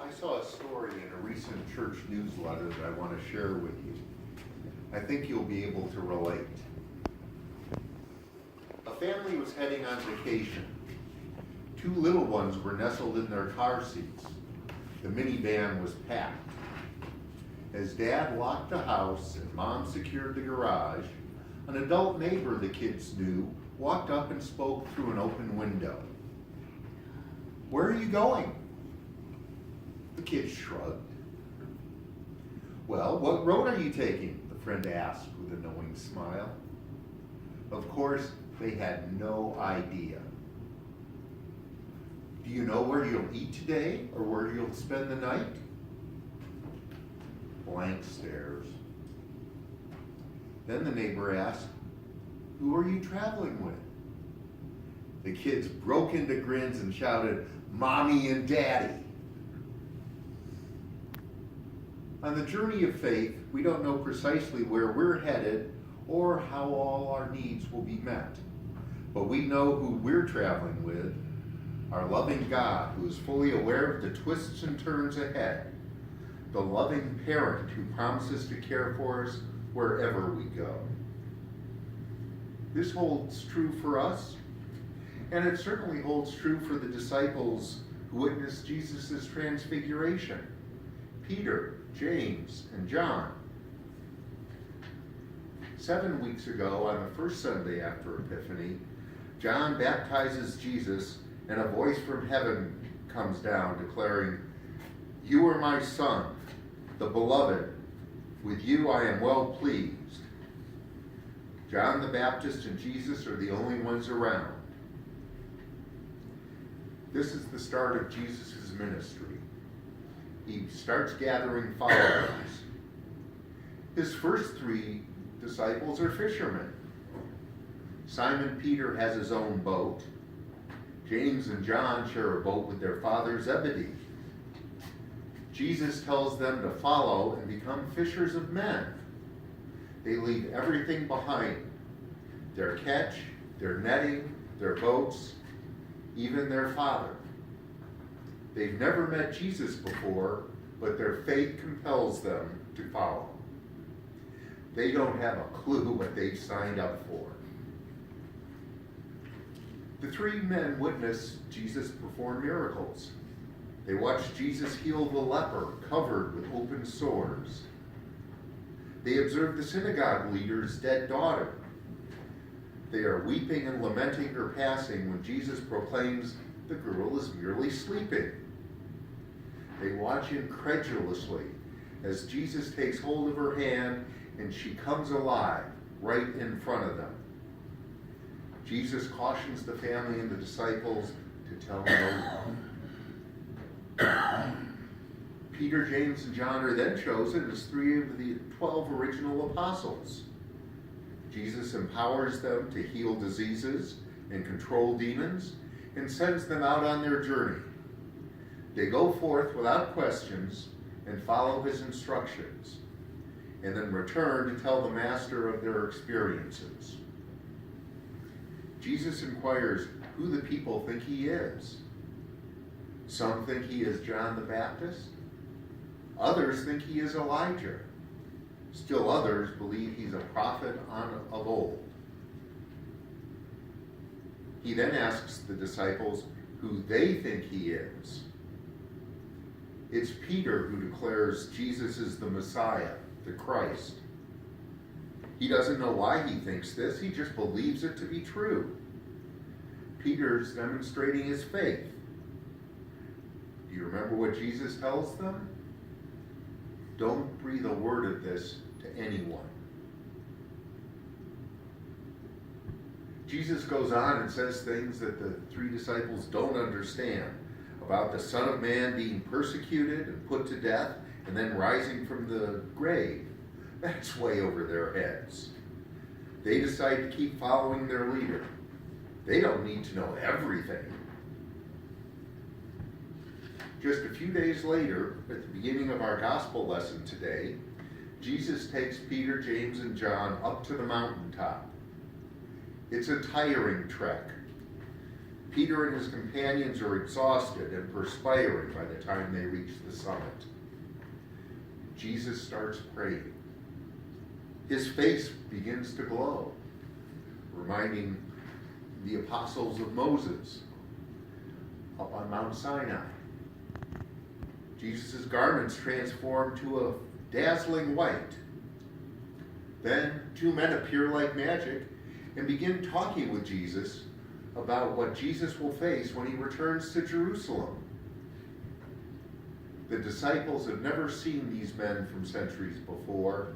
I saw a story in a recent church newsletter that I want to share with you. I think you'll be able to relate. A family was heading on vacation. Two little ones were nestled in their car seats. The minivan was packed. As Dad locked the house and Mom secured the garage, an adult neighbor the kids knew walked up and spoke through an open window. "Where are you going?" The kids shrugged. "Well, what road are you taking?" the friend asked with a knowing smile. Of course, they had no idea. "Do you know where you'll eat today or where you'll spend the night?" Blank stares. Then the neighbor asked, "Who are you traveling with?" The kids broke into grins and shouted, "Mommy and Daddy." On the journey of faith, we don't know precisely where we're headed or how all our needs will be met. But we know who we're traveling with, our loving God who is fully aware of the twists and turns ahead, the loving parent who promises to care for us wherever we go. This holds true for us, and it certainly holds true for the disciples who witnessed Jesus' transfiguration, Peter, James, and John. 7 weeks ago, on the first Sunday after Epiphany, John baptizes Jesus, and a voice from heaven comes down declaring, "You are my Son, the beloved. With you I am well pleased." John the Baptist and Jesus are the only ones around. This is the start of Jesus' ministry. He starts gathering followers. His first 3 disciples are fishermen. Simon Peter has his own boat. James and John share a boat with their father Zebedee. Jesus tells them to follow and become fishers of men. They leave everything behind. Their catch, their netting, their boats, even their father. They've never met Jesus before, but their faith compels them to follow. They don't have a clue what they've signed up for. The 3 men witness Jesus perform miracles. They watch Jesus heal the leper covered with open sores. They observe the synagogue leader's dead daughter. They are weeping and lamenting her passing when Jesus proclaims the girl is merely sleeping. They watch incredulously as Jesus takes hold of her hand and she comes alive right in front of them. Jesus cautions the family and the disciples to tell no one. Peter, James, and John are then chosen as 3 of the 12 original apostles. Jesus empowers them to heal diseases and control demons and sends them out on their journey. They go forth without questions and follow his instructions, and then return to tell the master of their experiences. Jesus inquires who the people think he is. Some think he is John the Baptist. Others think he is Elijah. Still others believe he's a prophet of old. He then asks the disciples who they think he is. It's Peter who declares Jesus is the Messiah, the Christ. He doesn't know why he thinks this, he just believes it to be true. Peter's demonstrating his faith. Do you remember what Jesus tells them? Don't breathe a word of this to anyone. Jesus goes on and says things that the 3 disciples don't understand about the Son of Man being persecuted and put to death and then rising from the grave. That's way over their heads. They decide to keep following their leader. They don't need to know everything. Just a few days later, at the beginning of our gospel lesson today, Jesus takes Peter, James, and John up to the mountaintop. It's a tiring trek. Peter and his companions are exhausted and perspiring by the time they reach the summit. Jesus starts praying. His face begins to glow, reminding the apostles of Moses up on Mount Sinai. Jesus' garments transform to a dazzling white. Then 2 men appear like magic and begin talking with Jesus about what Jesus will face when he returns to Jerusalem. The disciples have never seen these men from centuries before,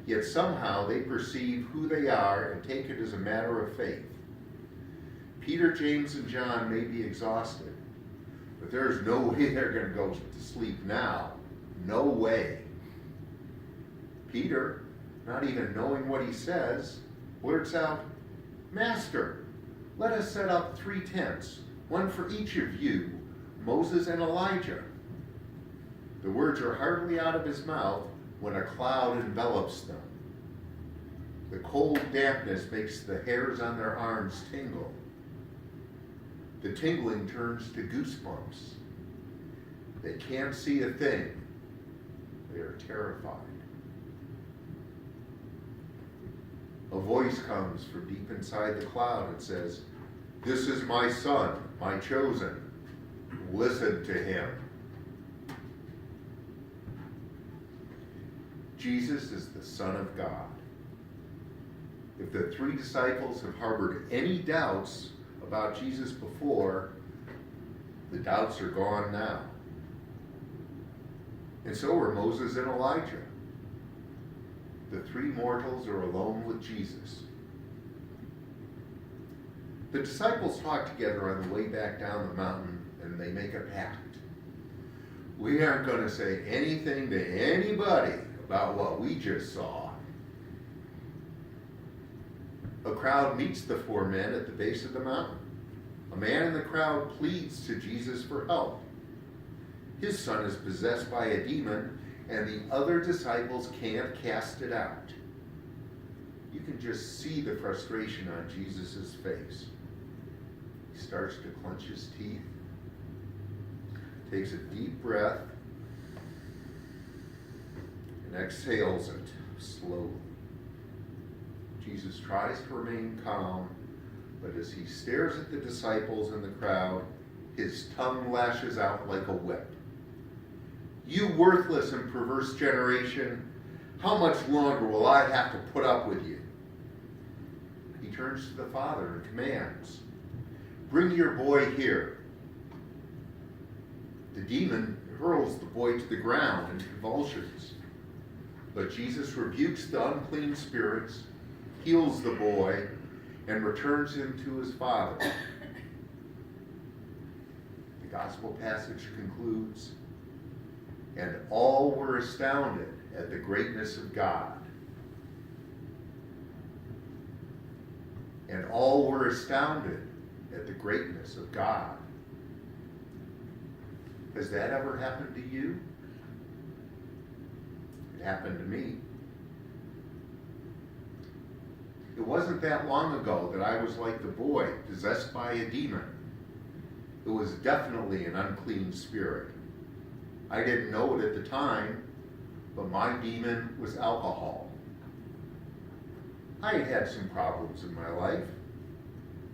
yet somehow they perceive who they are and take it as a matter of faith. Peter, James, and John may be exhausted, but there's no way they're going to go to sleep now. No way. Peter, not even knowing what he says, blurts out, "Master, let us set up 3 tents, one for each of you, Moses and Elijah." The words are hardly out of his mouth when a cloud envelops them. The cold dampness makes the hairs on their arms tingle. The tingling turns to goosebumps. They can't see a thing. They are terrified. A voice comes from deep inside the cloud and says, "This is my son, my chosen. Listen to him." Jesus is the Son of God. If the 3 disciples have harbored any doubts about Jesus before, the doubts are gone now. And so are Moses and Elijah. The 3 mortals are alone with Jesus. The disciples talk together on the way back down the mountain, and they make a pact. We aren't going to say anything to anybody about what we just saw. A crowd meets the 4 men at the base of the mountain. A man in the crowd pleads to Jesus for help. His son is possessed by a demon, and the other disciples can't cast it out. You can just see the frustration on Jesus' face. He starts to clench his teeth, takes a deep breath, and exhales it slowly. Jesus tries to remain calm, but as he stares at the disciples and the crowd, his tongue lashes out like a whip. "You worthless and perverse generation, how much longer will I have to put up with you?" He turns to the Father and commands, "Bring your boy here." The demon hurls the boy to the ground in convulsions, but Jesus rebukes the unclean spirits, heals the boy, and returns him to his father. The gospel passage concludes, "And all were astounded at the greatness of God." And all were astounded at the greatness of God. Has that ever happened to you? It happened to me. It wasn't that long ago that I was like the boy, possessed by a demon. It was definitely an unclean spirit. I didn't know it at the time, but my demon was alcohol. I had had some problems in my life.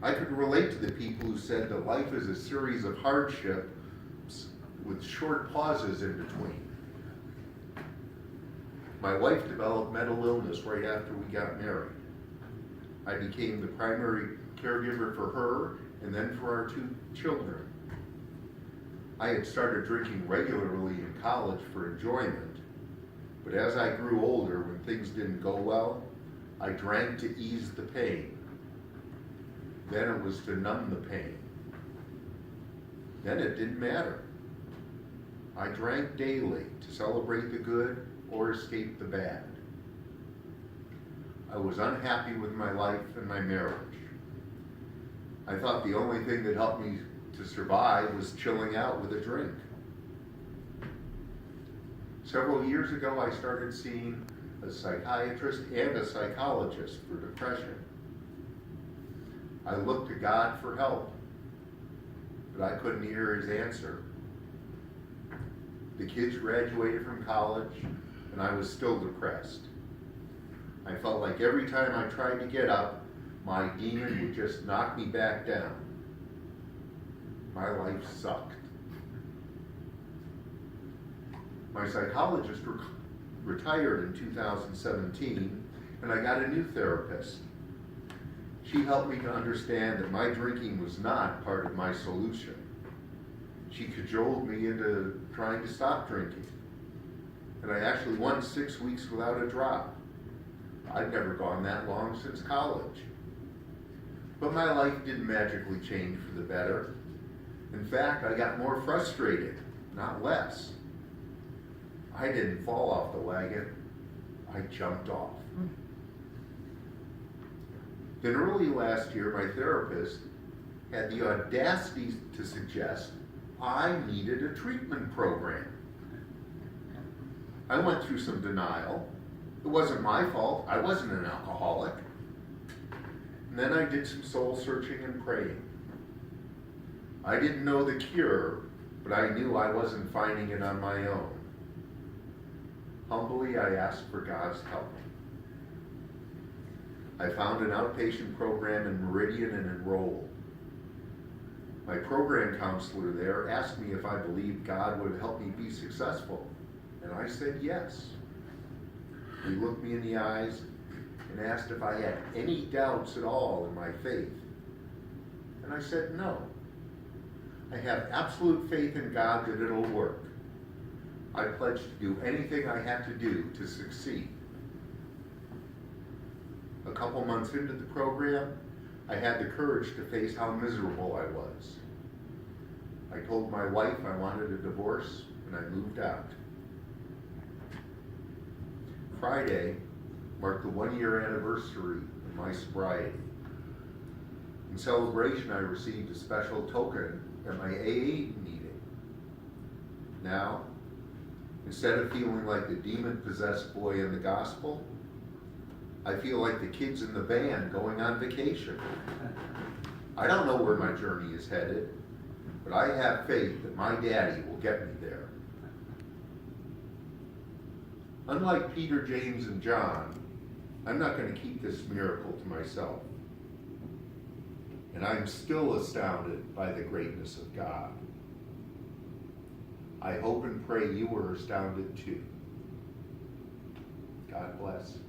I could relate to the people who said that life is a series of hardships with short pauses in between. My wife developed mental illness right after we got married. I became the primary caregiver for her and then for our 2 children. I had started drinking regularly in college for enjoyment, but as I grew older, when things didn't go well, I drank to ease the pain. Then it was to numb the pain. Then it didn't matter. I drank daily to celebrate the good or escape the bad. I was unhappy with my life and my marriage. I thought the only thing that helped me to survive was chilling out with a drink. Several years ago, I started seeing a psychiatrist and a psychologist for depression. I looked to God for help, but I couldn't hear his answer. The kids graduated from college, and I was still depressed. I felt like every time I tried to get up, my demon would just knock me back down. My life sucked. My psychologist retired in 2017, and I got a new therapist. She helped me to understand that my drinking was not part of my solution. She cajoled me into trying to stop drinking. And I actually went 6 weeks without a drop. I'd never gone that long since college. But my life didn't magically change for the better. In fact, I got more frustrated, not less. I didn't fall off the wagon, I jumped off. Then early last year, my therapist had the audacity to suggest I needed a treatment program. I went through some denial. It wasn't my fault. I wasn't an alcoholic. And then I did some soul searching and praying. I didn't know the cure, but I knew I wasn't finding it on my own. Humbly, I asked for God's help. I found an outpatient program in Meridian and enrolled. My program counselor there asked me if I believed God would help me be successful, and I said yes. He looked me in the eyes and asked if I had any doubts at all in my faith, and I said no. I have absolute faith in God that it'll work. I pledged to do anything I had to do to succeed. A couple months into the program, I had the courage to face how miserable I was. I told my wife I wanted a divorce, and I moved out. Friday marked the 1-year anniversary of my sobriety. In celebration, I received a special token at my AA meeting. Now, instead of feeling like the demon-possessed boy in the gospel, I feel like the kids in the van going on vacation. I don't know where my journey is headed, but I have faith that my daddy will get me there. Unlike Peter, James, and John, I'm not going to keep this miracle to myself. And I'm still astounded by the greatness of God. I hope and pray you are astounded too. God bless.